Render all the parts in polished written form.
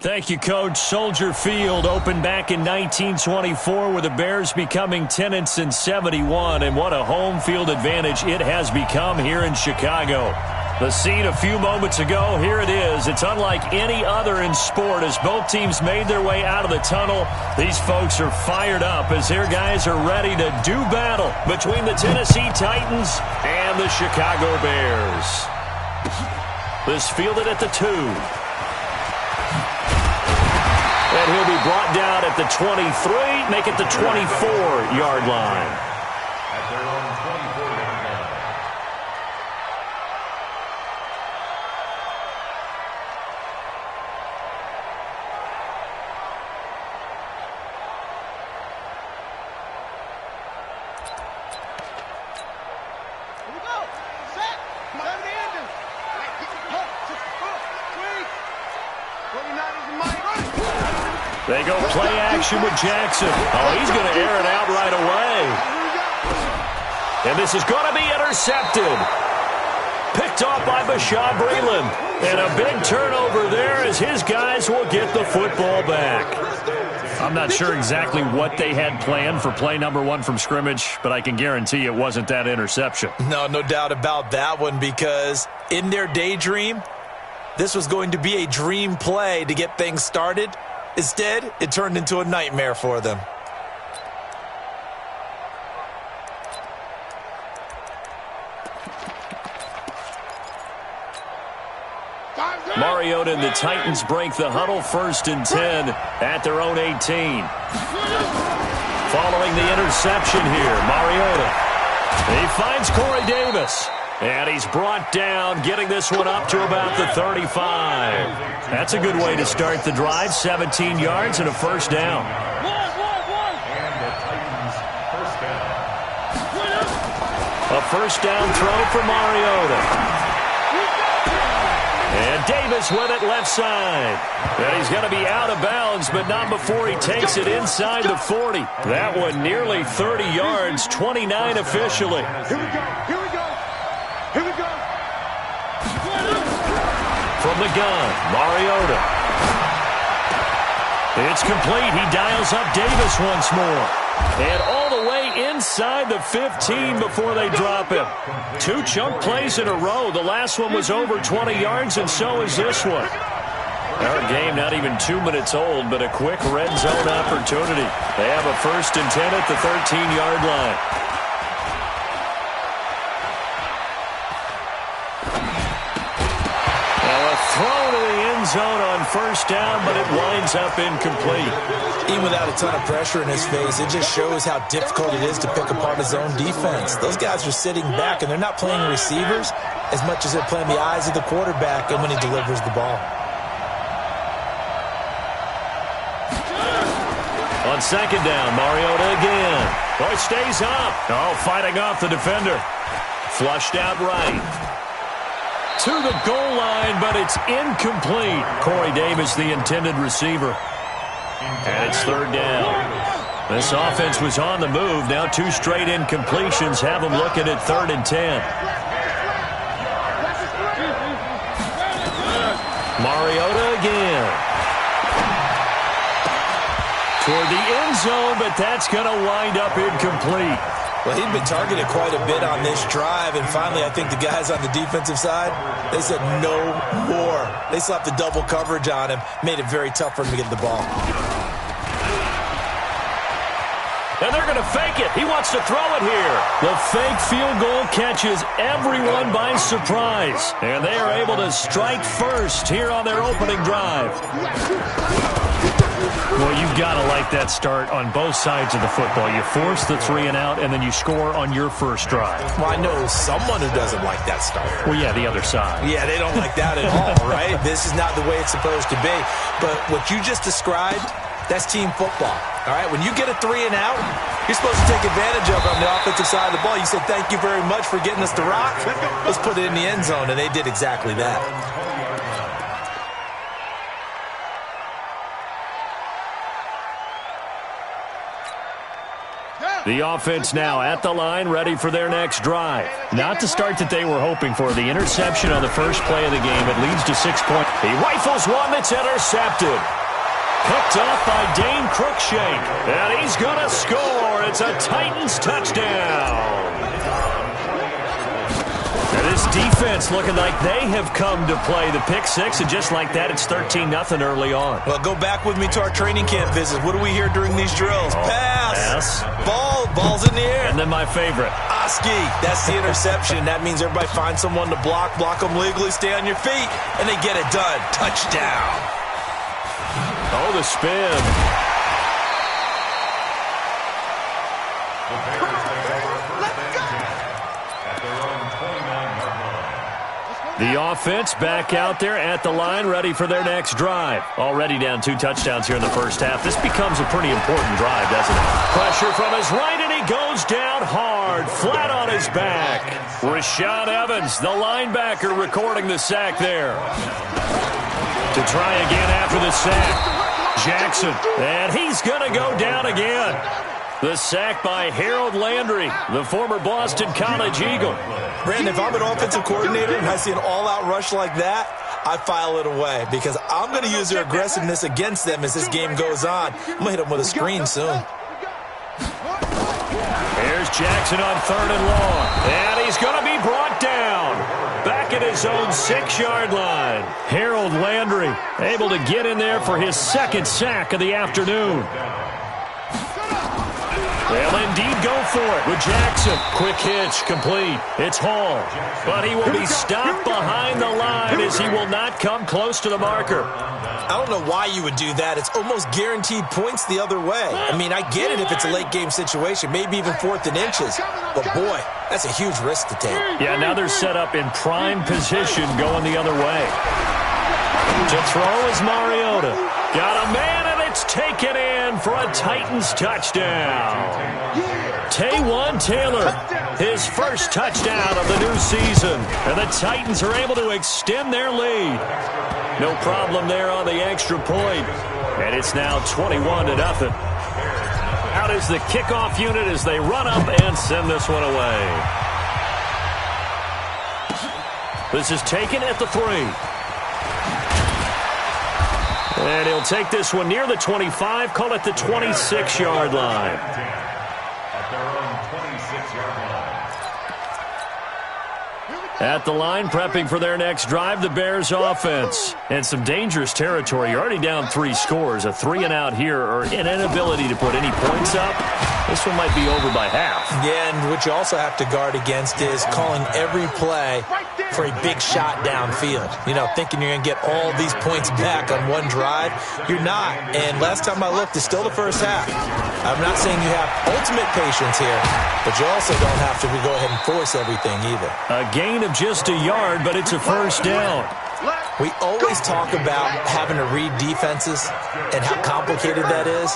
Thank you, Coach. Soldier Field opened back in 1924 with the Bears becoming tenants in 71, and what a home field advantage it has become here in Chicago. The scene a few moments ago, here it is. It's unlike any other in sport as both teams made their way out of the tunnel. These folks are fired up as their guys are ready to do battle between the Tennessee Titans and the Chicago Bears. This fielded at the 2. And he'll be brought down at the 23, make it the 24-yard line. At their own 24-yard line. Here we go. Set. Seven the engine. 29 is the mic. They go play action with Jackson. Oh, he's going to air it out right away. And this is going to be intercepted. Picked off by Bashaud Breeland. And a big turnover there as his guys will get the football back. I'm not sure exactly what they had planned for play number 1 from scrimmage, but I can guarantee it wasn't that interception. No doubt about that one, because in their daydream, this was going to be a dream play to get things started. Instead, it turned into a nightmare for them. Mariota and the Titans break the huddle, 1st and 10 at their own 18. Following the interception here, Mariota. He finds Corey Davis. And he's brought down, getting this one up to about the 35. That's a good way to start the drive. 17 yards and a first down. And the Titans first down. A first down throw for Mariota. And Davis with it left side. And he's going to be out of bounds, but not before he takes it inside the 40. That one nearly 30 yards, 29 officially. Here we go. Here we go. Here we go. From the gun, Mariota. It's complete. He dials up Davis once more. And all the way inside the 15 before they drop him. 2 chunk plays in a row. The last one was over 20 yards, and so is this one. Our game not even 2 minutes old, but a quick red zone opportunity. They have a 1st and 10 at the 13-yard line. Throw to the end zone on first down, but it winds up incomplete. Even without a ton of pressure in his face, it just shows how difficult it is to pick apart his own defense. Those guys are sitting back, and they're not playing receivers as much as they're playing the eyes of the quarterback and when he delivers the ball. On second down, Mariota again. Oh, he stays up. Oh, fighting off the defender. Flushed out right. To the goal line, but it's incomplete. Corey Davis, the intended receiver. And it's 3rd down. This offense was on the move. Now 2 straight incompletions have them looking at 3rd and 10. Mariota again. Toward the end zone, but that's going to wind up incomplete. Well, he'd been targeted quite a bit on this drive, and finally I think the guys on the defensive side, they said no more. They slapped the double coverage on him, made it very tough for him to get the ball. And they're going to fake it. He wants to throw it here. The fake field goal catches everyone by surprise, and they are able to strike first here on their opening drive. Well, you've got to like that start on both sides of the football. You force the 3 and out, and then you score on your first drive. Well, I know someone who doesn't like that start. Well, yeah, the other side. Yeah, they don't like that at all, right? This is not the way it's supposed to be. But what you just described, that's team football, all right? When you get a 3 and out, you're supposed to take advantage of it on the offensive side of the ball. You said, thank you very much for getting us the rock. Let's put it in the end zone, and they did exactly that. Down. The offense now at the line, ready for their next drive. Not the start that they were hoping for. The interception on the first play of the game. It leads to 6 points. He rifles one that's intercepted. Picked off by Dane Cruikshank. And he's going to score. It's a Titans touchdown. And this defense looking like they have come to play. The pick six, and just like that, it's 13-0 early on. Well, go back with me to our training camp visits. What do we hear during these drills? Pass. Ball's in the air. And then my favorite. Oski. That's the interception. That means everybody finds someone to block them legally, stay on your feet, and they get it done. Touchdown. Oh, the spin. The offense back out there at the line, ready for their next drive. Already down 2 touchdowns here in the first half. This becomes a pretty important drive, doesn't it? Pressure from his right, and he goes down hard, flat on his back. Rashaan Evans, the linebacker, recording the sack there. To try again after the sack. Jackson, and he's going to go down again. The sack by Harold Landry, the former Boston College Eagle. Brandon, if I'm an offensive coordinator and I see an all-out rush like that, I file it away because I'm going to use their aggressiveness against them as this game goes on. I'm going to hit them with a screen soon. Here's Jackson on 3rd and long, and he's going to be brought down. Back at his own 6-yard line. Harold Landry able to get in there for his 2nd sack of the afternoon. They'll indeed go for it with Jackson. Quick hitch, complete. It's Hall. But he will be stopped behind the line as he will not come close to the marker. I don't know why you would do that. It's almost guaranteed points the other way. I mean, I get it if it's a late-game situation, maybe even 4th and inches. But, boy, that's a huge risk to take. Yeah, now they're set up in prime position going the other way. To throw is Mariota. Got a man, and it's taken in for a Titans touchdown. Taywan Taylor, his first touchdown of the new season. And the Titans are able to extend their lead. No problem there on the extra point. And it's now 21-0. Out is the kickoff unit as they run up and send this one away. This is taken at the 3. And he'll take this one near the 25, call it the 26-yard line. At their own 26-yard line. At the line, prepping for their next drive, the Bears offense. And some dangerous territory. You're already down 3 scores. A 3-and-out here, or an inability to put any points up. This one might be over by half. Yeah, and what you also have to guard against is calling every play for a big shot downfield. You know, thinking you're going to get all these points back on one drive. You're not. And last time I looked, it's still the first half. I'm not saying you have ultimate patience here, but you also don't have to go ahead and force everything either. A gain of just a yard, but it's a first down. We always talk about having to read defenses and how complicated that is.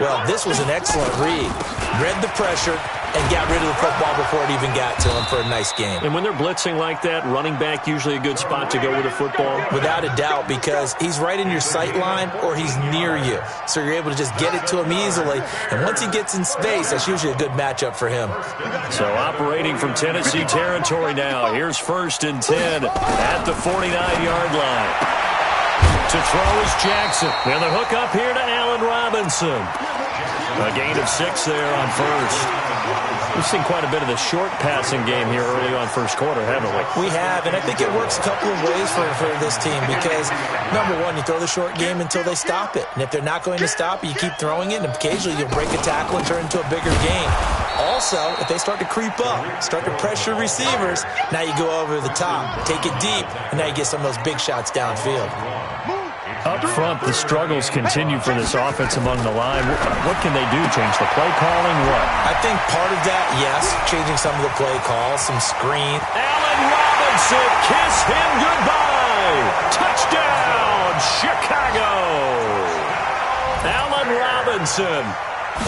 Well, this was an excellent read. Read the pressure and got rid of the football before it even got to him for a nice game. And when they're blitzing like that, running back usually a good spot to go with the football? Without a doubt, because he's right in your sight line or he's near you. So you're able to just get it to him easily. And once he gets in space, that's usually a good matchup for him. So operating from Tennessee territory now. Here's 1st and 10 at the 49-yard line. To throw is Jackson. And the hook up here to Allen Robinson. A gain of 6 there on 1st. We've seen quite a bit of the short passing game here early on first quarter, haven't we? We have, and I think it works a couple of ways for this team because, number one, you throw the short game until they stop it. And if they're not going to stop it, you keep throwing it, and occasionally you'll break a tackle and turn it into a bigger game. Also, if they start to creep up, start to pressure receivers, now you go over the top, take it deep, and now you get some of those big shots downfield. Up front, the struggles continue for this offense among the line. What can they do? Change the play calling? What? I think part of that, yes, changing some of the play calls, some screen. Allen Robinson, kiss him goodbye. Touchdown, Chicago. Allen Robinson,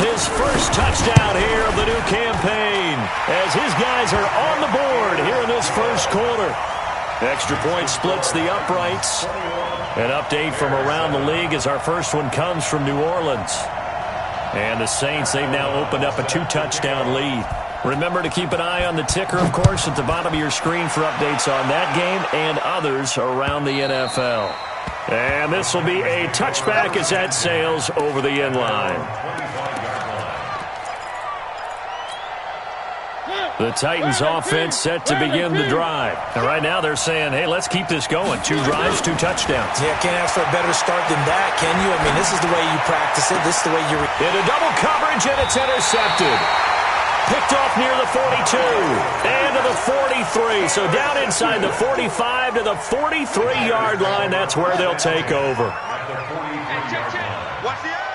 his first touchdown here of the new campaign as his guys are on the board here in this first quarter. Extra point splits the uprights. An update from around the league as our first one comes from New Orleans. And the Saints, they've now opened up a 2-touchdown lead. Remember to keep an eye on the ticker, of course, at the bottom of your screen for updates on that game and others around the NFL. And this will be a touchback as that sails over the end line. The Titans offense set to begin the drive. And right now they're saying, hey, let's keep this going. 2 drives, 2 touchdowns. Yeah, can't ask for a better start than that, can you? I mean, this is the way you practice it. This is the way you... Into double coverage, and it's intercepted. Picked off near the 42 and to the 43. So down inside the 45 to the 43-yard line. That's where they'll take over. Watch the eye.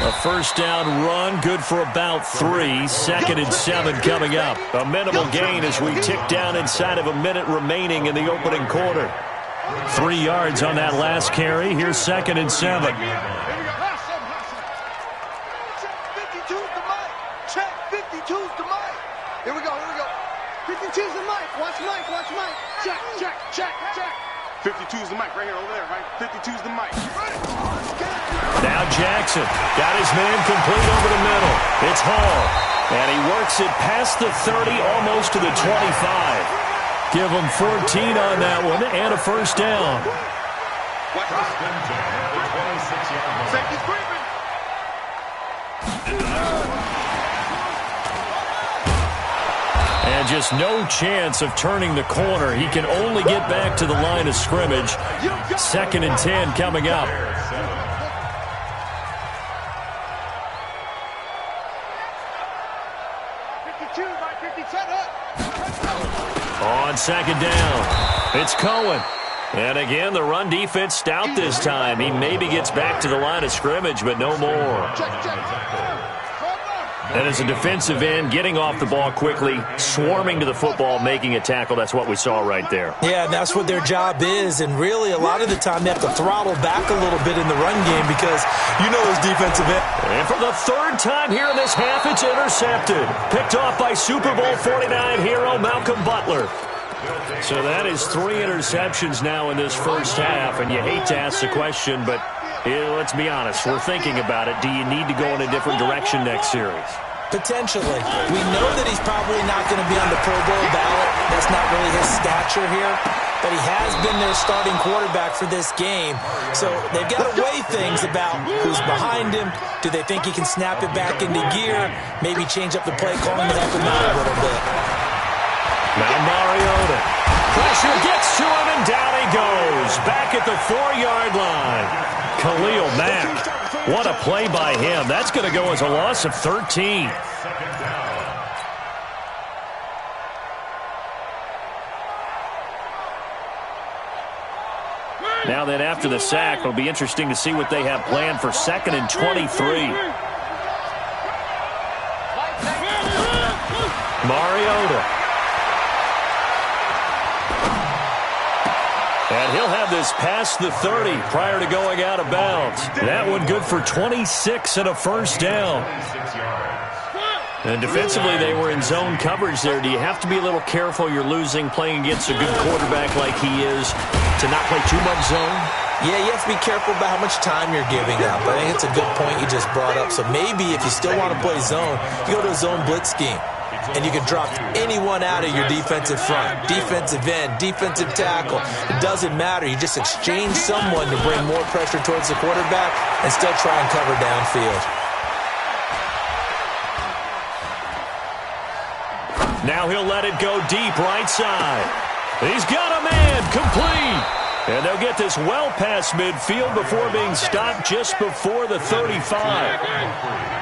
A first down run, good for about 3. 2nd and 7 coming up. A minimal gain as we tick down inside of a minute remaining in the opening quarter. 3 yards on that last carry. Here's 2nd and 7. 52's the mic. Check. 52's the mic. Here we go. 52's the mic. Watch Mike. Check. 52's the mic right here, over there, right? 52's the mic. Now Jackson got his man complete over the middle. It's Hall. And he works it past the 30, almost to the 25. Give him 14 on that one and a first down. Safety's creeping. And just no chance of turning the corner. He can only get back to the line of scrimmage. 2nd and 10 coming up. On 2nd down, it's Cohen. And again, the run defense stout this time. He maybe gets back to the line of scrimmage, but no more. And as a defensive end, getting off the ball quickly, swarming to the football, making a tackle, that's what we saw right there. Yeah, and that's what their job is. And really, a lot of the time, they have to throttle back a little bit in the run game because you know those defensive end. And for the 3rd time here in this half, it's intercepted. Picked off by Super Bowl 49 hero Malcolm Butler. So that is 3 interceptions now in this first half, and you hate to ask the question, but let's be honest, we're thinking about it. Do you need to go in a different direction next series? Potentially. We know that he's probably not going to be on the Pro Bowl ballot. That's not really his stature here. But he has been their starting quarterback for this game. So they've got to weigh things about who's behind him. Do they think he can snap it back into gear? Maybe change up the play calling to help him out a little bit. Now Mariota. Pressure gets to him, and down he goes. Back at the 4-yard line. Khalil Mack. What a play by him. That's going to go as a loss of 13. Now then, after the sack, it'll be interesting to see what they have planned for 2nd and 23. Mariota. And he'll have this past the 30 prior to going out of bounds. That one good for 26 and a first down. And defensively, they were in zone coverage there. Do you have to be a little careful? You're losing, playing against a good quarterback like he is, to not play too much zone? Yeah, you have to be careful about how much time you're giving up. I think it's a good point you just brought up. So maybe if you still want to play zone, you go to a zone blitz scheme. And you can drop anyone out of your defensive front, defensive end, defensive tackle. It doesn't matter. You just exchange someone to bring more pressure towards the quarterback and still try and cover downfield. Now he'll let it go deep right side. He's got a man complete. And they'll get this well past midfield before being stopped just before the 35.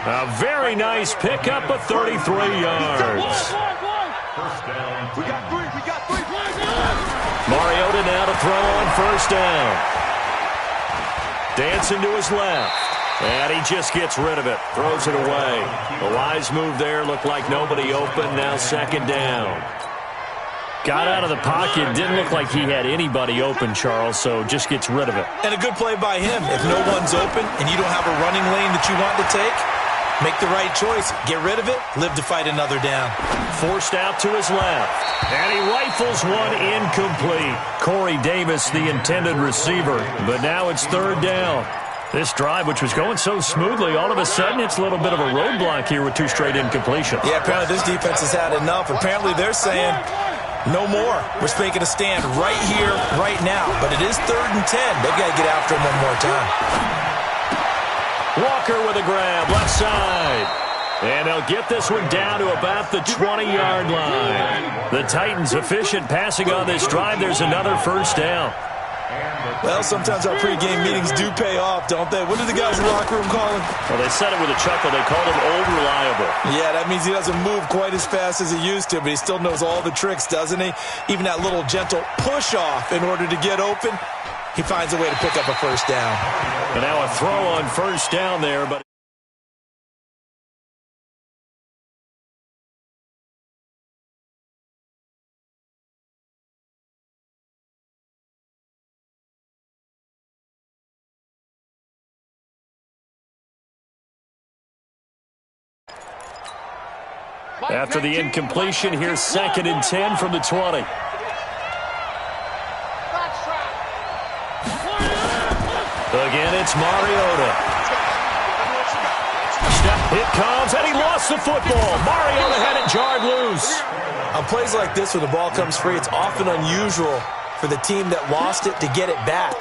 A very nice pickup of 33 yards. We got three. Mariota now to throw on first down. Dancing to his left. And he just gets rid of it. Throws it away. A wise move there. Looked like nobody open. Now 2nd down. Got out of the pocket. Didn't look like he had anybody open, Charles, so just gets rid of it. And a good play by him. If no one's open and you don't have a running lane that you want to take, Make the right choice. Get rid of it. Live to fight another down. Forced out to his left. And he rifles one incomplete. Corey Davis, the intended receiver. But now it's third down. This drive, which was going so smoothly, all of a sudden it's a little bit of a roadblock here with 2 straight incompletions. Yeah, apparently this defense has had enough. Apparently they're saying, no more. We're making a stand right here, right now. But it is 3rd and 10. They've got to get after him one more time. Walker with a grab, left side. And they'll get this one down to about the 20-yard line. The Titans efficient passing on this drive. There's another first down. Well, sometimes our pregame meetings do pay off, don't they? What do the guys in the locker room call him? Well, they said it with a chuckle. They called him old reliable. Yeah, that means he doesn't move quite as fast as he used to, but he still knows all the tricks, doesn't he? Even that little gentle push-off in order to get open, he finds a way to pick up a first down. And now a throw on first down there, but after the incompletion, here's 2nd and 10 from the 20. Again, it's Mariota. It comes, and he lost the football. Mariota had it jarred loose. On plays like this where the ball comes free, it's often unusual for the team that lost it to get it back.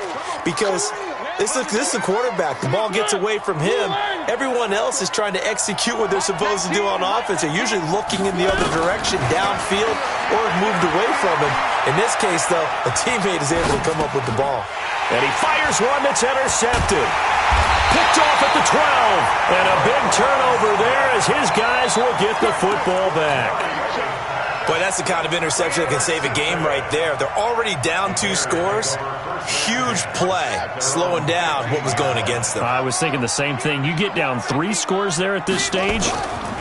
Because this is the quarterback. The ball gets away from him. Everyone else is trying to execute what they're supposed to do on offense. They're usually looking in the other direction, downfield, or have moved away from him. In this case, though, a teammate is able to come up with the ball. And he fires one that's intercepted. Picked off at the 12. And a big turnover there as his guys will get the football back. Boy, that's the kind of interception that can save a game right there. They're already down 2 scores. Huge play, slowing down what was going against them. I was thinking the same thing. You get down 3 scores there at this stage,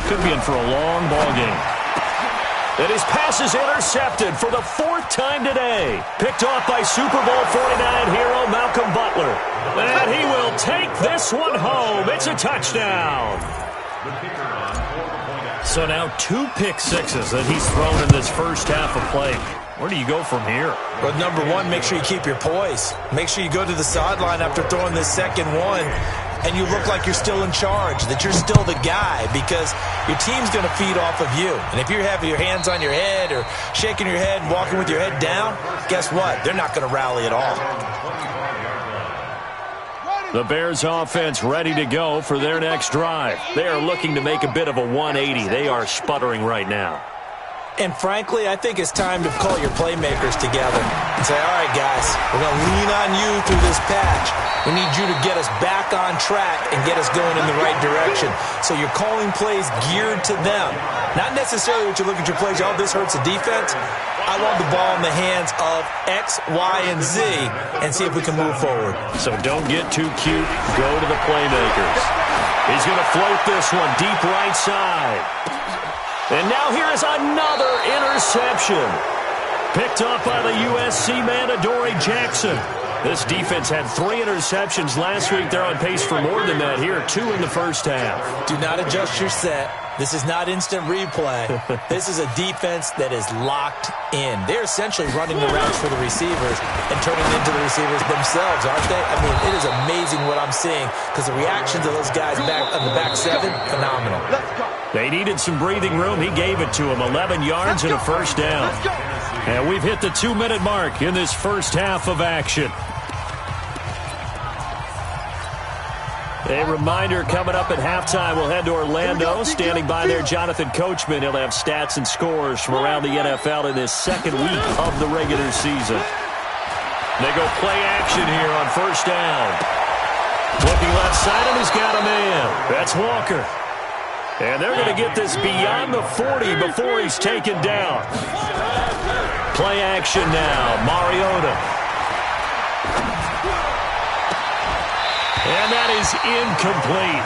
could be in for a long ball game. And his pass is intercepted for the 4th time today. Picked off by Super Bowl 49 hero Malcolm Butler. And he will take this one home. It's a touchdown. So now 2 pick sixes that he's thrown in this first half of play. Where do you go from here? Well, number one, make sure you keep your poise. Make sure you go to the sideline after throwing this second one, and you look like you're still in charge, that you're still the guy, because your team's going to feed off of you. And if you're having your hands on your head or shaking your head and walking with your head down, guess what? They're not going to rally at all. The Bears offense ready to go for their next drive. They are looking to make a bit of a 180. They are sputtering right now. And frankly, I think it's time to call your playmakers together and say, all right, guys, we're going to lean on you through this patch. We need you to get us back on track and get us going in the right direction. So you're calling plays geared to them. Not necessarily what you look at your plays, oh, this hurts the defense. I want the ball in the hands of X, Y, and Z and see if we can move forward. So don't get too cute. Go to the playmakers. He's going to float this one deep right side. And now here is another interception. Picked up by the USC man, Adoree Jackson. This defense had 3 interceptions last week. They're on pace for more than that here, 2 in the first half. Do not adjust your set. This is not instant replay. This is a defense that is locked in. They're essentially running the routes for the receivers and turning into the receivers themselves, aren't they? I mean, it is amazing what I'm seeing because the reactions of those guys back on the back 7, phenomenal. They needed some breathing room. He gave it to them. 11 yards and a first down. And we've hit the 2-minute mark in this first half of action. A reminder coming up at halftime, we'll head to Orlando. Standing by there, Jonathan Coachman. He'll have stats and scores from around the NFL in this second week of the regular season. They go play action here on first down. Looking left side, and he's got a man. That's Walker. And they're going to get this beyond the 40 before he's taken down. Play action now, Mariota. And that is incomplete.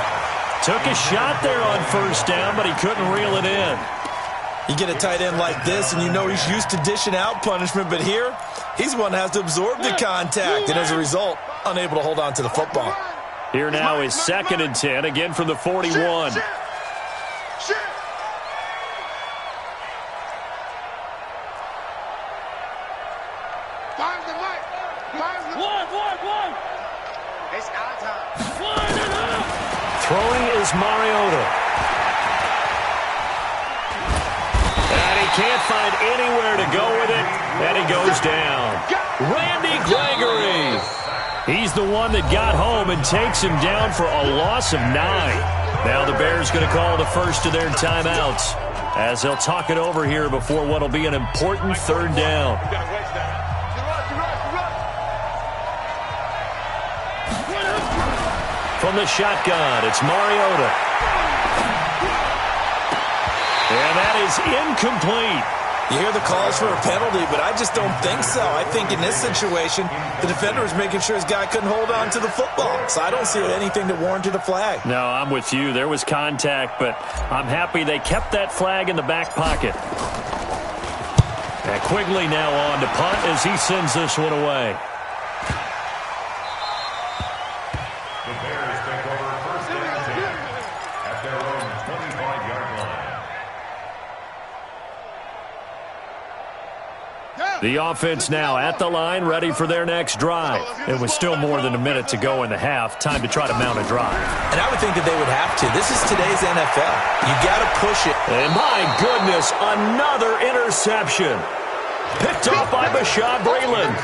Took a shot there on first down, but he couldn't reel it in. You get a tight end like this, and you know he's used to dishing out punishment, but here, he's the one that has to absorb the contact, and as a result, unable to hold on to the football. Here now is 2nd and 10, again from the 41. Fire's the mic. Fire's the one. It's our time. Throwing is Mariota. And he can't find anywhere to go with it, and he goes down. Randy Gregory. He's the one that got home and takes him down for a loss of 9. Now the Bears going to call the first of their timeouts as they'll talk it over here before what will be an important third down. From the shotgun, it's Mariota. And that is incomplete. You hear the calls for a penalty, but I just don't think so. I think in this situation, the defender was making sure his guy couldn't hold on to the football. So I don't see anything that warranted a flag. No, I'm with you. There was contact, but I'm happy they kept that flag in the back pocket. And Quigley now on to punt as he sends this one away. The Bears take over first and 10 at their own 25-yard line. The offense now at the line, ready for their next drive. It was still more than a minute to go in the half. Time to try to mount a drive. And I would think that they would have to. This is today's NFL. You got to push it. And my goodness, another interception. Picked off by Bashaud Breeland.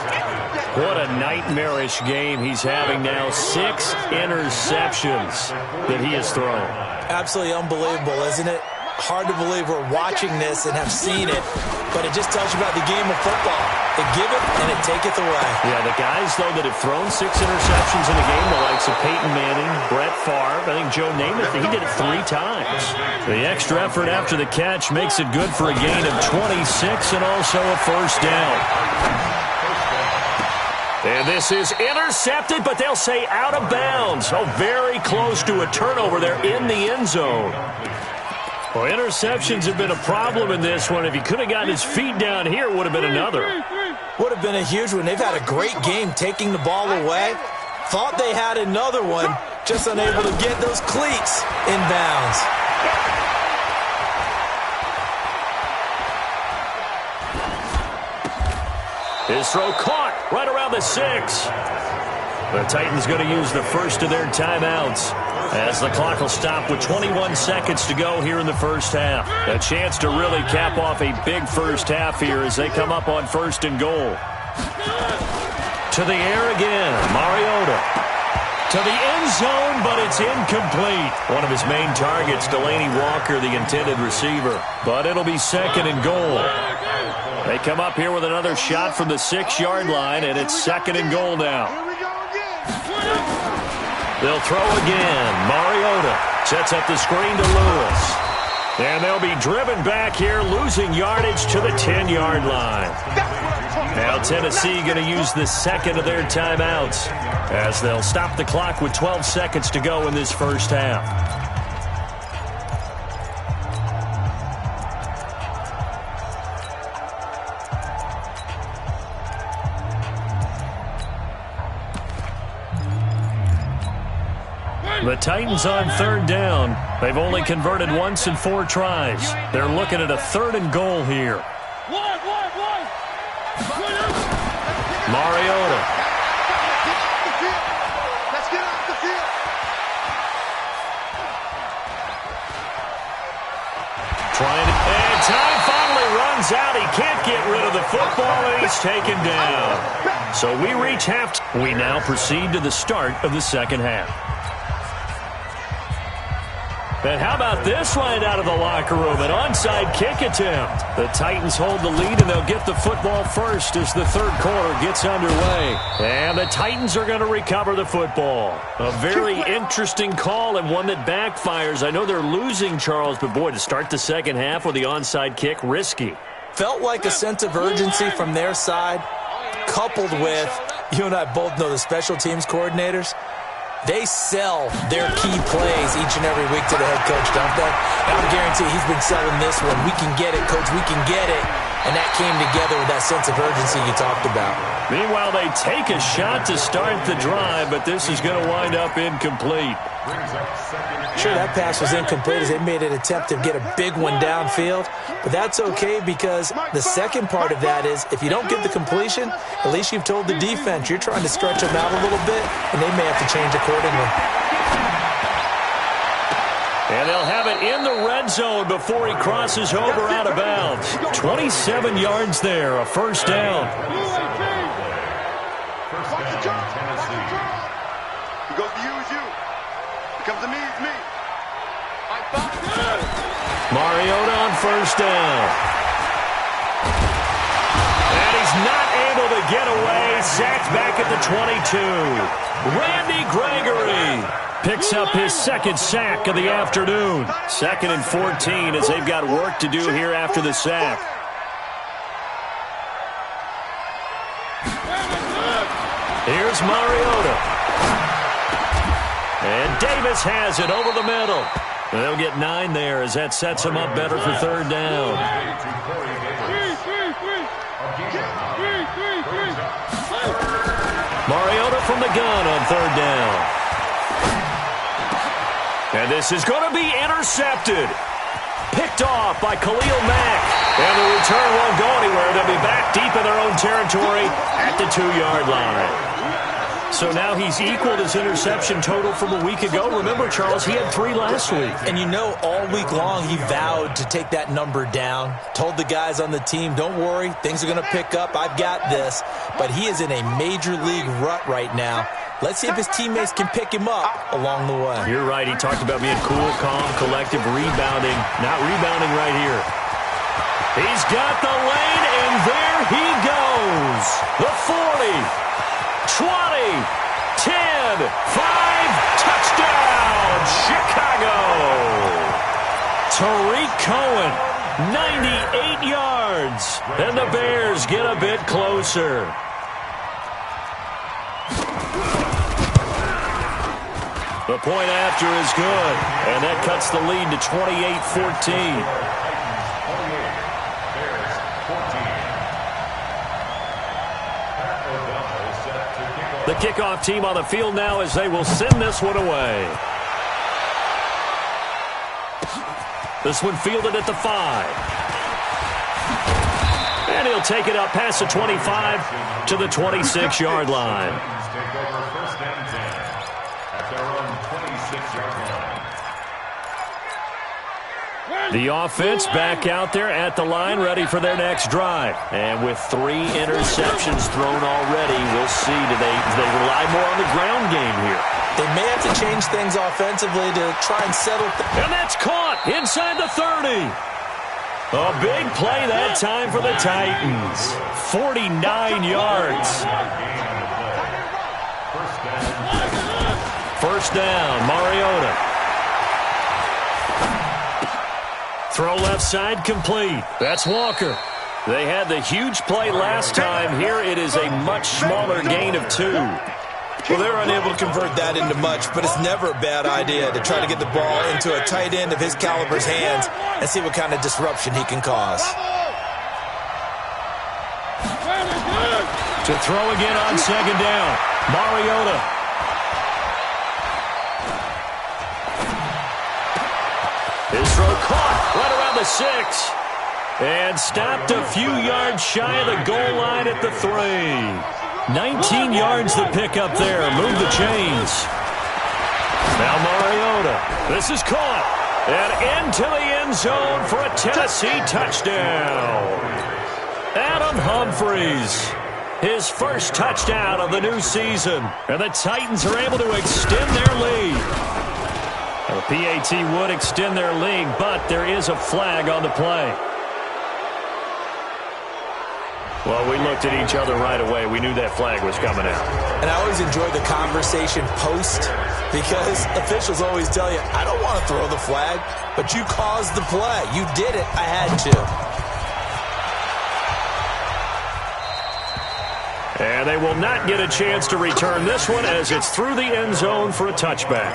What a nightmarish game he's having now. 6 interceptions that he has thrown. Absolutely unbelievable, isn't it? Hard to believe we're watching this and have seen it, but it just tells you about the game of football. They give it and it taketh away. Yeah, the guys, though, that have thrown 6 interceptions in a game, the likes of Peyton Manning, Brett Favre, I think Joe Namath, he did it 3 times. The extra effort after the catch makes it good for a gain of 26 and also a first down. And this is intercepted, but they'll say out of bounds. Oh, very close to a turnover there in the end zone. Well, interceptions have been a problem in this one. If he could have gotten his feet down here, it would have been another. Would have been a huge one. They've had a great game taking the ball away. Thought they had another one, just unable to get those cleats in bounds. His throw caught right around the 6. The Titans going to use the first of their timeouts as the clock will stop with 21 seconds to go here in the first half. A chance to really cap off a big first half here as they come up on first and goal. To the air again, Mariota. To the end zone, but it's incomplete. One of his main targets, Delaney Walker, the intended receiver. But it'll be second and goal. They come up here with another shot from the 6-yard line, and it's second and goal now. They'll throw again. Mariota sets up the screen to Lewis. And they'll be driven back here, losing yardage to the 10-yard line. Now Tennessee going to use the second of their timeouts as they'll stop the clock with 12 seconds to go in this first half. The Titans on third down. They've only converted once in 4 tries. They're looking at a third and goal here. Mariota. Let's get off the field. And time finally runs out. He can't get rid of the football, and he's taken down. So we reach half. We now proceed to the start of the second half. And how about this right out of the locker room? An onside kick attempt. The Titans hold the lead, and they'll get the football first as the third quarter gets underway. And the Titans are going to recover the football. A very interesting call and one that backfires. I know they're losing, Charles, but boy, to start the second half with the onside kick, risky. Felt like a sense of urgency from their side, coupled with, you and I both know the special teams coordinators, they sell their key plays each and every week to the head coach, don't they? And I guarantee he's been selling this one. We can get it, coach. We can get it. and that came together with that sense of urgency you talked about. Meanwhile, they take a shot to start the drive, but this is going to wind up incomplete. Sure, that pass was incomplete as they made an attempt to get a big one downfield, but that's okay because the second part of that is if you don't get the completion, at least you've told the defense you're trying to stretch them out a little bit, and they may have to change accordingly. And they'll have it in the red zone before he crosses over out of bounds. 27 yards there, a first down. He goes to you, it's you. It comes to me, it's me. Mariota on first down. And he's not able to get away. Sacked back at the 22. Randy Gregory picks up his second sack of the afternoon. 2nd and 14 as they've got work to do here after the sack. Here's Mariota. And Davis has it over the middle. They'll get 9 there as that sets him up better for third down. Mariota from the gun on third down. And this is going to be intercepted. Picked off by Khalil Mack. And the return won't go anywhere. They'll be back deep in their own territory at the 2-yard line. So now he's equaled his interception total from a week ago. Remember, Charles, he had 3 last week. And you know, all week long he vowed to take that number down. Told the guys on the team, don't worry, things are going to pick up. I've got this. But he is in a major league rut right now. Let's see if his teammates can pick him up along the way. You're right. He talked about being cool, calm, collective, rebounding. Not rebounding right here. He's got the lane, and there he goes. The 40, 20, 10, 5, touchdown, Chicago. Tariq Cohen, 98 yards. And the Bears get a bit closer. The point after is good, and that cuts the lead to 28-14. The kickoff team on the field now as they will send this one away. This one fielded at the 5. And he'll take it up past the 25 to the 26-yard line. The offense back out there at the line, ready for their next drive. And with 3 interceptions thrown already, we'll see. Do they rely more on the ground game here? They may have to change things offensively to try and settle. And that's caught inside the 30. A big play that time for the Titans. 49 yards. First down, Mariota. Throw left side complete. That's Walker. They had the huge play last time. Here it is a much smaller gain of 2. Well, they're unable to convert that into much, but it's never a bad idea to try to get the ball into a tight end of his caliber's hands and see what kind of disruption he can cause. To throw again on second down. Mariota. His throw caught right around the 6. And stopped a few yards shy of the goal line at the 3. 19 yards the pick up there. Move the chains. Now Mariota. This is caught. And into the end zone for a Tennessee touchdown. Adam Humphries. His first touchdown of the new season. And the Titans are able to extend their lead. The PAT would extend their lead, but there is a flag on the play. Well, we looked at each other right away. We knew that flag was coming out. And I always enjoy the conversation post because officials always tell you, I don't want to throw the flag, but you caused the play. You did it. I had to. And they will not get a chance to return this one as it's through the end zone for a touchback.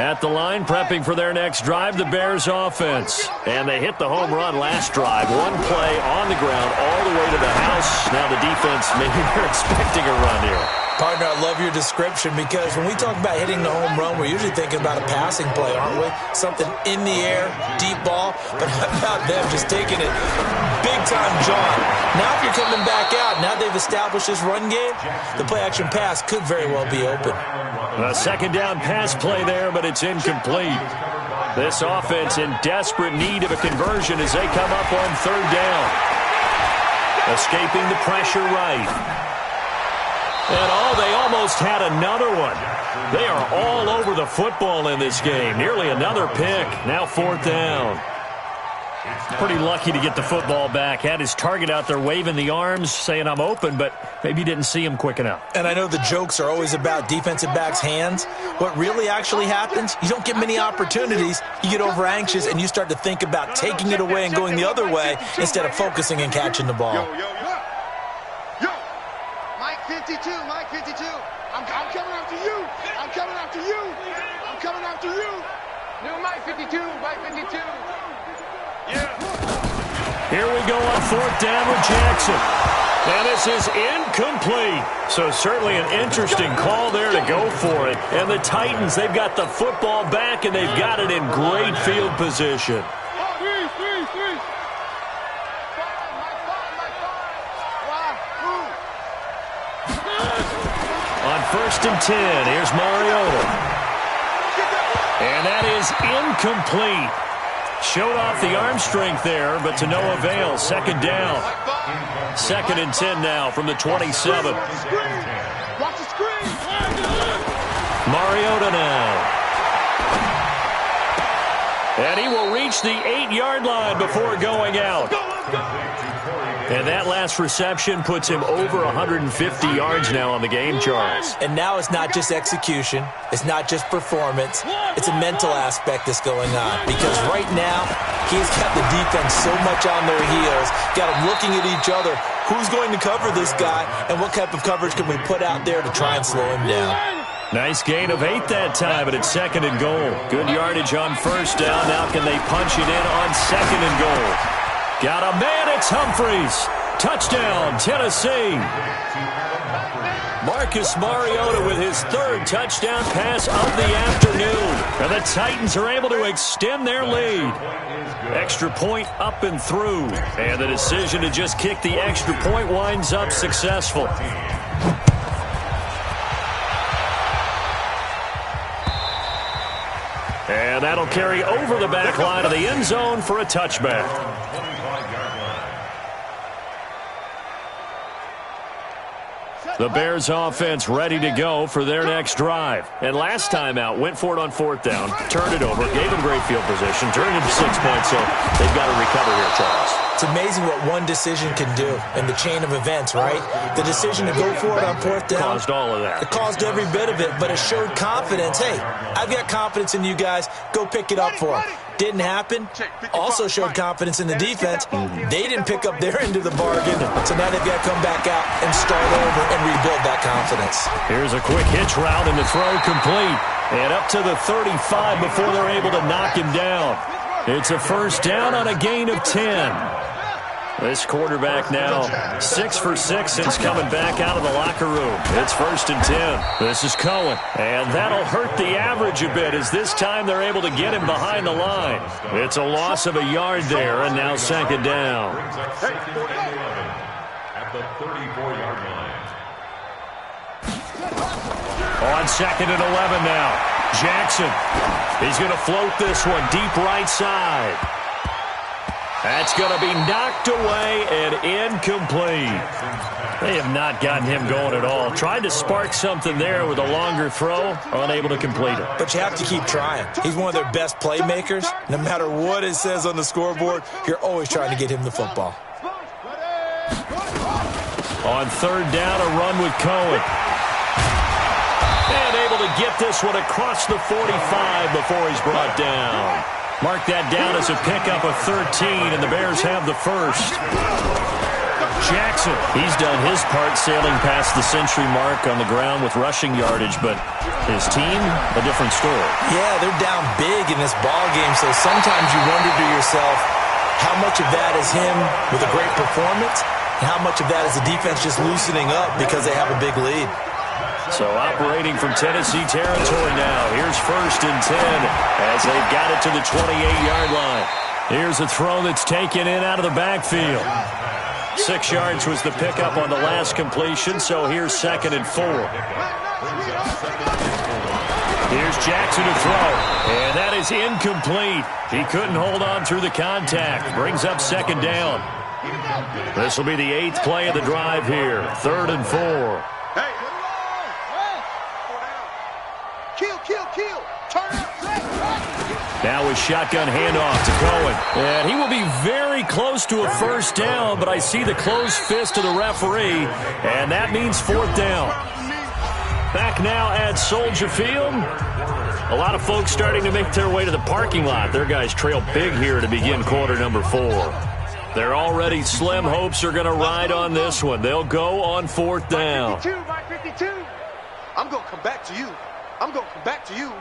At the line, prepping for their next drive, the Bears offense. And they hit the home run last drive. One play on the ground all the way to the house. Now the defense, maybe they're expecting a run here. Partner, I love your description because when we talk about hitting the home run, we're usually thinking about a passing play, aren't we? Something in the air, deep ball. But how about them just taking it big-time jaunt? Now if you're coming back out, now they've established this run game, the play-action pass could very well be open. A second down pass play there, but it's incomplete. This offense in desperate need of a conversion as they come up on third down. Escaping the pressure right. And they almost had another one. They are all over the football in this game. Nearly another pick. Now fourth down. Pretty lucky to get the football back. Had his target out there waving the arms, saying I'm open, but maybe didn't see him quick enough. And I know the jokes are always about defensive backs' hands. What really actually happens, you don't get many opportunities. You get over anxious and you start to think about taking it away and going the other way instead of focusing and catching the ball. Mike 52, Mike 52. I'm coming after you. I'm coming after you. I'm coming after you. New Mike 52, Mike 52. Here we go on fourth down with Jackson. And this is incomplete. So certainly an interesting call there to go for it. And the Titans, they've got the football back, and they've got it in great field position. On 1st and 10, here's Mariota. And that is incomplete. Showed off the arm strength there, but to no avail. Second down. 2nd and 10 now from the 27. Mariota now. And he will reach the 8-yard line before going out. And that last reception puts him over 150 yards now on the game, Charles. And now it's not just execution. It's not just performance. It's a mental aspect that's going on. Because right now, he's got the defense so much on their heels, got them looking at each other. Who's going to cover this guy, and what type of coverage can we put out there to try and slow him down? Nice gain of 8 that time, but it's 2nd and goal. Good yardage on first down. Now can they punch it in on 2nd and goal? Got a man, it's Humphreys. Touchdown, Tennessee. Marcus Mariota with his 3rd touchdown pass of the afternoon. And the Titans are able to extend their lead. Extra point up and through. And the decision to just kick the extra point winds up successful. And that'll carry over the back line of the end zone for a touchback. The Bears offense ready to go for their next drive. And last time out, went for it on 4th down, turned it over, gave them great field position, turned it to 6 points, so they've got to recover here, Charles. It's amazing what one decision can do in the chain of events, right? The decision to go for it on 4th down. Caused all of that. It caused every bit of it, but it showed confidence. Hey, I've got confidence in you guys. Go pick it up for them. Didn't happen. Also showed confidence in the defense. They didn't pick up their end of the bargain, so now they've got to come back out and start over and rebuild that confidence. Here's a quick hitch route and the throw complete. And up to the 35 before they're able to knock him down. It's a first down on a gain of 10. This quarterback now 6 for 6 since coming back out of the locker room. It's 1st and 10. This is Cohen. And that'll hurt the average a bit as this time they're able to get him behind the line. It's a loss of a yard there, and now 2nd down. At the 34-yard line. On 2nd and 11 now. Jackson. He's going to float this one deep right side. That's going to be knocked away and incomplete. They have not gotten him going at all. Tried to spark something there with a longer throw, unable to complete it. But you have to keep trying. He's one of their best playmakers. No matter what it says on the scoreboard, you're always trying to get him the football. On 3rd down, a run with Cohen. And able to get this one across the 45 before he's brought down. Mark that down as a pickup of 13, and the Bears have the first. Jackson, he's done his part sailing past the century mark on the ground with rushing yardage, but his team, a different story. Yeah, they're down big in this ball game, so sometimes you wonder to yourself how much of that is him with a great performance and how much of that is the defense just loosening up because they have a big lead. So operating from Tennessee territory now. Here's 1st and 10 as they've got it to the 28-yard line. Here's a throw that's taken in out of the backfield. 6 yards was the pickup on the last completion, so here's 2nd and 4. Here's Jackson to throw, and that is incomplete. He couldn't hold on through the contact. Brings up 2nd down. This will be the 8th play of the drive here. 3rd and 4. Kill. Turn up. Now a shotgun handoff to Cohen. And he will be very close to a 1st down, but I see the closed fist of the referee, and that means 4th down. Back now at Soldier Field. A lot of folks starting to make their way to the parking lot. Their guys trail big here to begin quarter number 4. They're already slim hopes are going to ride on this one. They'll go on 4th down. 52. I'm going to come back to you.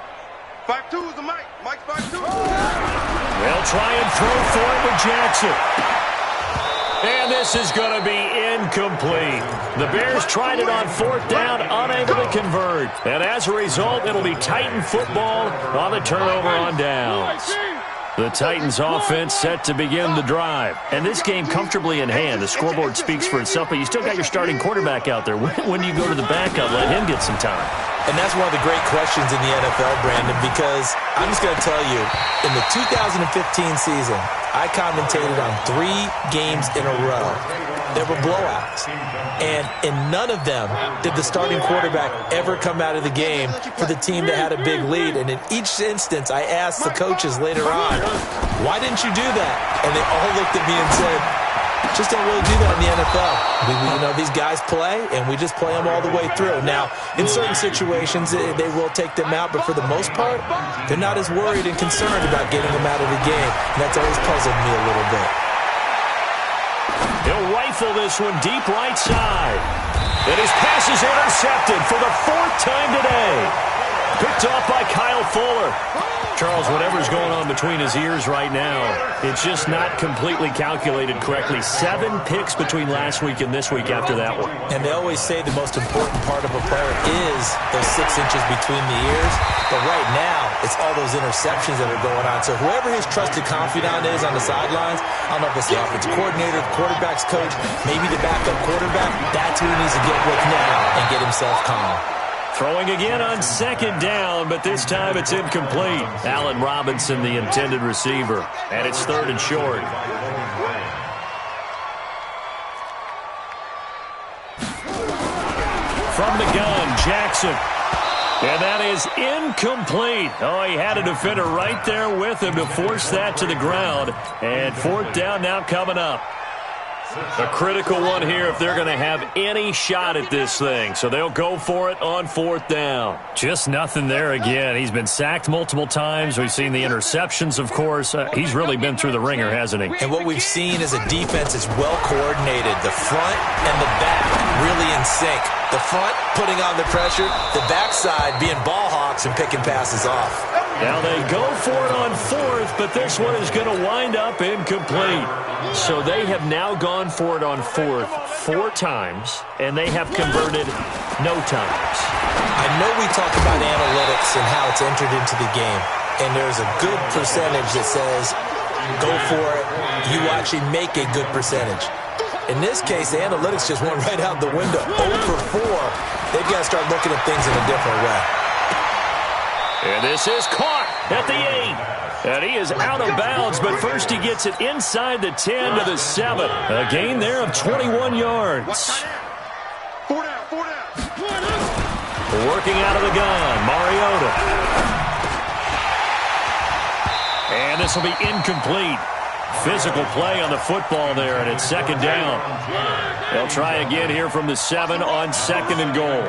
5-2 is the Mike. Mike's 5-2. They'll try and throw for it with Jackson. And this is going to be incomplete. The Bears tried it on 4th down, unable to convert. And as a result, it'll be Titan football on the turnover on downs. The Titans offense set to begin the drive. And this game comfortably in hand. The scoreboard speaks for itself, but you still got your starting quarterback out there. When do you go to the backup? Let him get some time. And that's one of the great questions in the NFL, Brandon, because I'm just going to tell you, in the 2015 season, I commentated on 3 games in a row. There were blowouts. And in none of them did the starting quarterback ever come out of the game for the team that had a big lead. And in each instance, I asked the coaches later on, why didn't you do that? And they all looked at me and said, just don't really do that in the NFL. These guys play, and we just play them all the way through. Now, in certain situations, they will take them out, but for the most part, they're not as worried and concerned about getting them out of the game. And that's always puzzled me a little bit. He'll rifle this one deep right side. And his pass is intercepted for the 4th time today. Picked off by Kyle Fuller. Charles, whatever's going on between his ears right now, it's just not completely calculated correctly. 7 picks between last week and this week after that one. And they always say the most important part of a player is those 6 inches between the ears. But right now, it's all those interceptions that are going on. So whoever his trusted confidant is on the sidelines, I don't know if it's the offensive coordinator, the quarterback's coach, maybe the backup quarterback, that's who he needs to get with now and get himself calm. Throwing again on 2nd down, but this time it's incomplete. Allen Robinson, the intended receiver. And it's 3rd and short. From the gun, Jackson. And that is incomplete. Oh, he had a defender right there with him to force that to the ground. And 4th down now coming up. A critical one here if they're going to have any shot at this thing. So they'll go for it on 4th down. Just nothing there again. He's been sacked multiple times. We've seen the interceptions, of course. He's really been through the ringer, hasn't he? And what we've seen is a defense that's well coordinated. The front and the back really in sync. The front putting on the pressure. The backside being ball hawks and picking passes off. Now they go for it on 4th, but this one is going to wind up incomplete. So they have now gone for it on 4th 4 times, and they have converted no times. I know we talk about analytics and how it's entered into the game, and there's a good percentage that says go for it. You actually make a good percentage. In this case, the analytics just went right out the window. 0 for 4. They've got to start looking at things in a different way. And this is caught at the 8. And he is out of bounds, but first he gets it inside the 10 to the 7. A gain there of 21 yards. 4 down. Working out of the gun, Mariota. And this will be incomplete. Physical play on the football there, and it's 2nd down. They'll try again here from the 7 on 2nd and goal.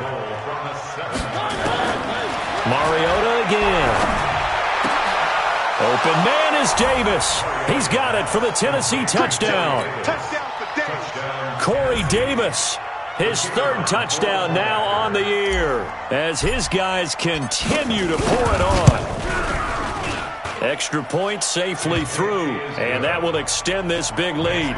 Mariota again. Open man is Davis. He's got it for the Tennessee touchdown. Touchdown for Davis. Corey Davis, his third touchdown now on the year as his guys continue to pour it on. Extra point safely through, and that will extend this big lead.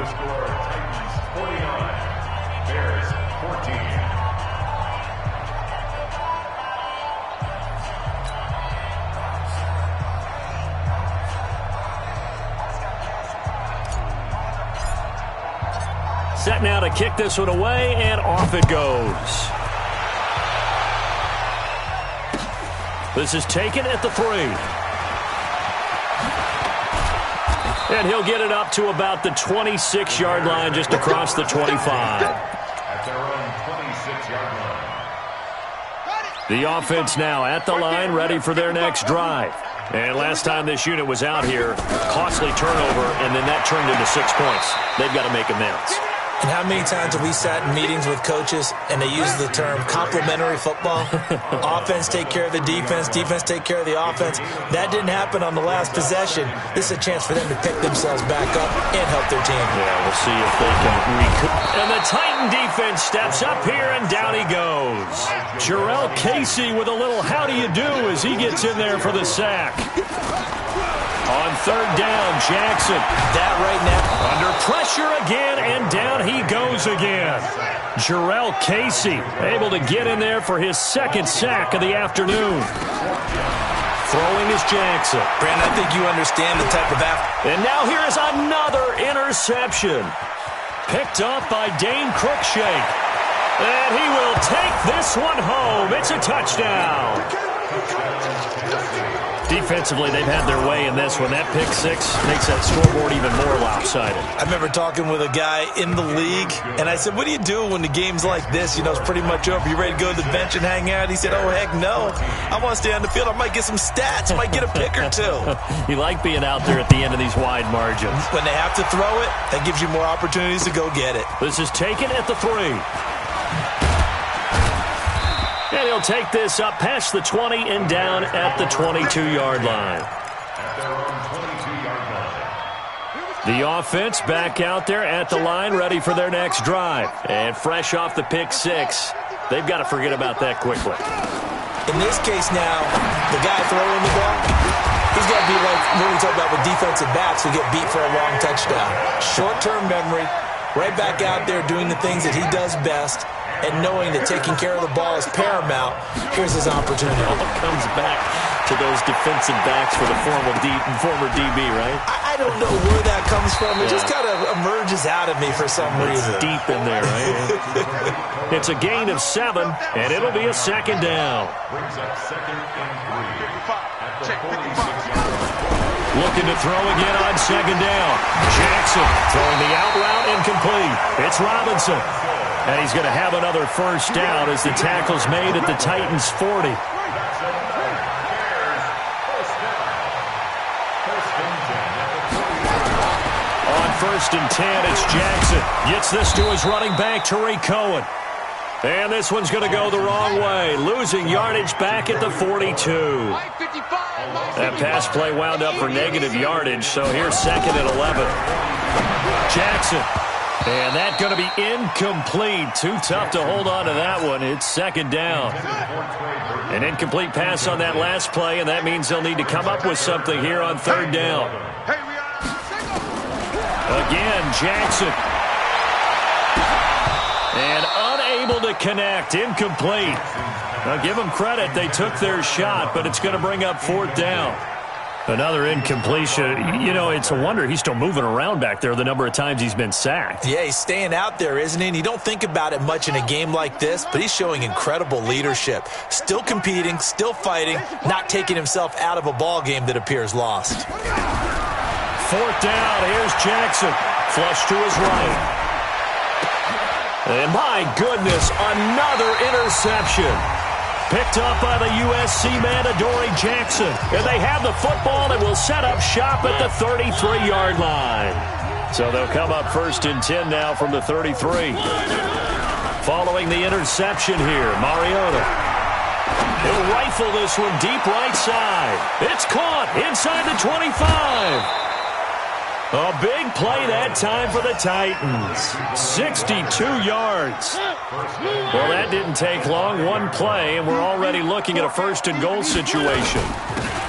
Set now to kick this one away, and off it goes. This is taken at the 3. And he'll get it up to about the 26-yard line, just across the 25. At their own 26-yard line. The offense now at the line, ready for their next drive. And last time this unit was out here, costly turnover, and then that turned into 6 points. They've got to make amends. And how many times have we sat in meetings with coaches and they use the term complementary football? Offense take care of the defense, defense take care of the offense. That didn't happen on the last possession. This is a chance for them to pick themselves back up and help their team. Yeah, we'll see if they can recoup. And the Titan defense steps up here, and down he goes. Jarrell Casey with a little how do you do as he gets in there for the sack. On third down, Jackson. That right now. Under pressure again, and down he goes again. Jarrell Casey able to get in there for his second sack of the afternoon. Throwing is Jackson. Brandon, I think you understand the type of And now here is another interception. Picked up by Dane Cruikshank. And he will take this one home. It's a touchdown. Defensively, they've had their way in this one. That pick six makes that scoreboard even more lopsided. I remember talking with a guy in the league, and I said, what do you do when the game's like this? You know, it's pretty much over. You ready to go to the bench and hang out? He said, oh, heck no. I want to stay on the field. I might get some stats. I might get a pick or two. You like being out there at the end of these wide margins. When they have to throw it, that gives you more opportunities to go get it. This is taken at the 3. And he'll take this up past the 20 and down at the 22-yard line. The offense back out there at the line, ready for their next drive. And fresh off the pick six, they've got to forget about that quickly. In this case now, the guy throwing the ball, he's got to be like when we talk about with defensive backs who get beat for a long touchdown. Short-term memory, right back out there doing the things that he does best, and knowing that taking care of the ball is paramount. Here's his opportunity. It all comes back to those defensive backs for the former DB, right? I don't know where that comes from. It just kind of emerges out of me for some reason. Deep in there, right? It's a gain of 7, and it'll be a second down. Brings up second and 3. Check 56. Looking to throw again on second down. Jackson throwing the out route incomplete. It's Robinson. And he's going to have another first down as the tackle's made at the Titans' 40. On first and 10, it's Jackson. Gets this to his running back, Tariq Cohen. And this one's going to go the wrong way. Losing yardage back at the 42. That pass play wound up for negative yardage, so here's second and 11. Jackson. And that's going to be incomplete. Too tough to hold on to that one. It's second down. An incomplete pass on that last play, and that means they'll need to come up with something here on third down. Again, Jackson. And unable to connect. Incomplete. Now, give them credit. They took their shot, but it's going to bring up fourth down. Another incompletion. You know, it's a wonder he's still moving around back there the number of times he's been sacked. Yeah, he's staying out there, isn't he? And you don't think about it much in a game like this, but he's showing incredible leadership. Still competing, still fighting, not taking himself out of a ball game that appears lost. Fourth down. Here's Jackson. Flush to his right. And my goodness, another interception. Picked up by the USC man, Adoree Jackson. And they have the football and will set up shop at the 33-yard line. So they'll come up first and 10 now from the 33. Following the interception here, Mariota. He'll rifle this one deep right side. It's caught inside the 25. A big play that time for the Titans. 62 yards. Well, that didn't take long. One play, and we're already looking at a first-and-goal situation.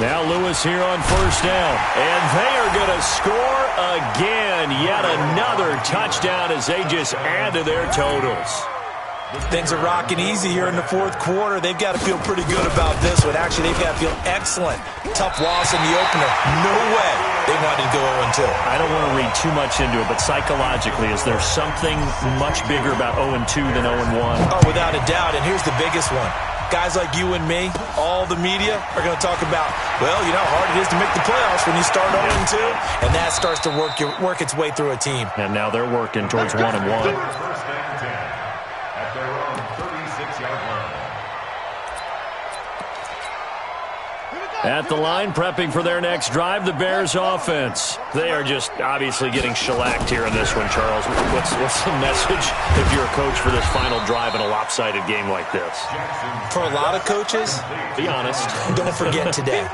Now Lewis here on first down. And they are going to score again. Yet another touchdown as they just add to their totals. Things are rocking easy here in the fourth quarter. They've got to feel pretty good about this one. Actually, they've got to feel excellent. Tough loss in the opener. No way they wanted to go 0-2. I don't want to read too much into it, but psychologically, is there something much bigger about 0-2 than 0-1? Oh, without a doubt, and here's the biggest one. Guys like you and me, all the media, are going to talk about, well, you know how hard it is to make the playoffs when you start 0-2, and that starts to work its way through a team. And now they're working towards 1-1. At the line, prepping for their next drive, the Bears offense. They are just obviously getting shellacked here in this one, Charles. What's the message if you're a coach for this final drive in a lopsided game like this? For a lot of coaches, be honest. Don't forget today.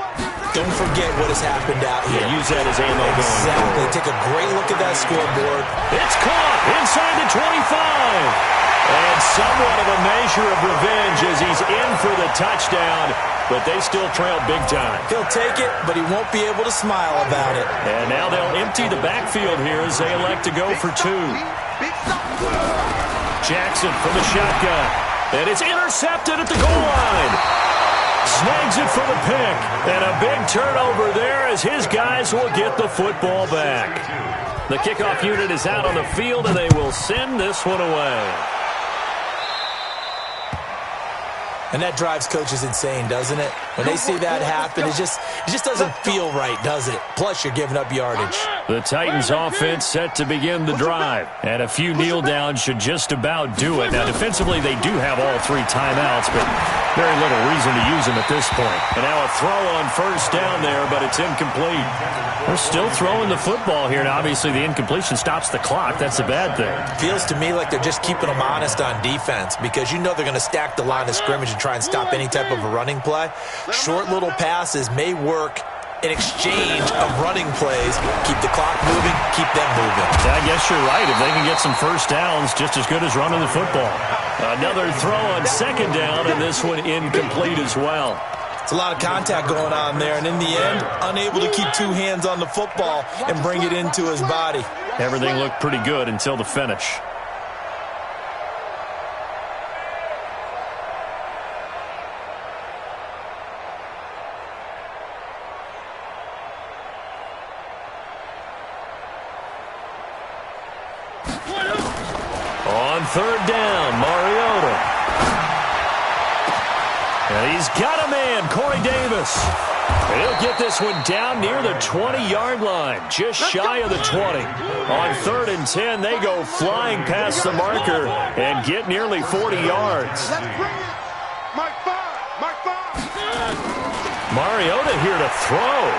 Don't forget what has happened out here. Yeah, use that as ammo going forward. Exactly. Take a great look at that scoreboard. It's caught inside the 25. And somewhat of a measure of revenge as he's in for the touchdown, but they still trail big time. He'll take it, but he won't be able to smile about it. And now they'll empty the backfield here as they elect to go for two. Jackson from the shotgun. And it's intercepted at the goal line. Snags it for the pick. And a big turnover there as his guys will get the football back. The kickoff unit is out on the field, and they will send this one away. And that drives coaches insane, doesn't it? When they see that happen, it just doesn't feel right, does it? Plus, you're giving up yardage. The Titans offense set to begin the drive. And a few kneel downs should just about do it. Now, defensively, they do have all three timeouts, but very little reason to use them at this point. And now a throw on first down there, but it's incomplete. They're still throwing the football here, and obviously the incompletion stops the clock. That's a bad thing. Feels to me like they're just keeping them honest on defense because you know they're going to stack the line of scrimmage and try and stop any type of a running play. Short little passes may work in exchange of running plays. Keep the clock moving, keep them moving. I guess you're right. If they can get some first downs, just as good as running the football. Another throw on second down, and this one incomplete as well. It's a lot of contact going on there, and in the end, unable to keep two hands on the football and bring it into his body. Everything looked pretty good until the finish. On third down, Mariota. And he's got a man, Corey Davis. And he'll get this one down near the 20-yard line, just shy of the 20. On 3rd and 10, they go flying past the marker and get nearly 40 yards. Mike 5. Mariota here to throw.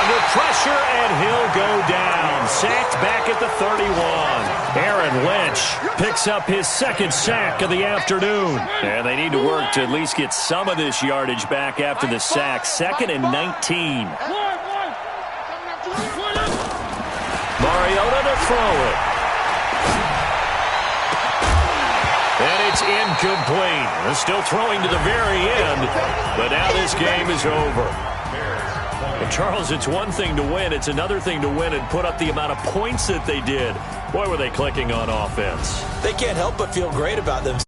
Under pressure, and he'll go down. Sacked back at the 31. Aaron Lynch picks up his second sack of the afternoon. And they need to work to at least get some of this yardage back after the sack. 2nd and 19. Mariota to throw it. And it's incomplete. They're still throwing to the very end, but now this game is over. And Charles, it's one thing to win. It's another thing to win and put up the amount of points that they did. Boy, were they clicking on offense. They can't help but feel great about them.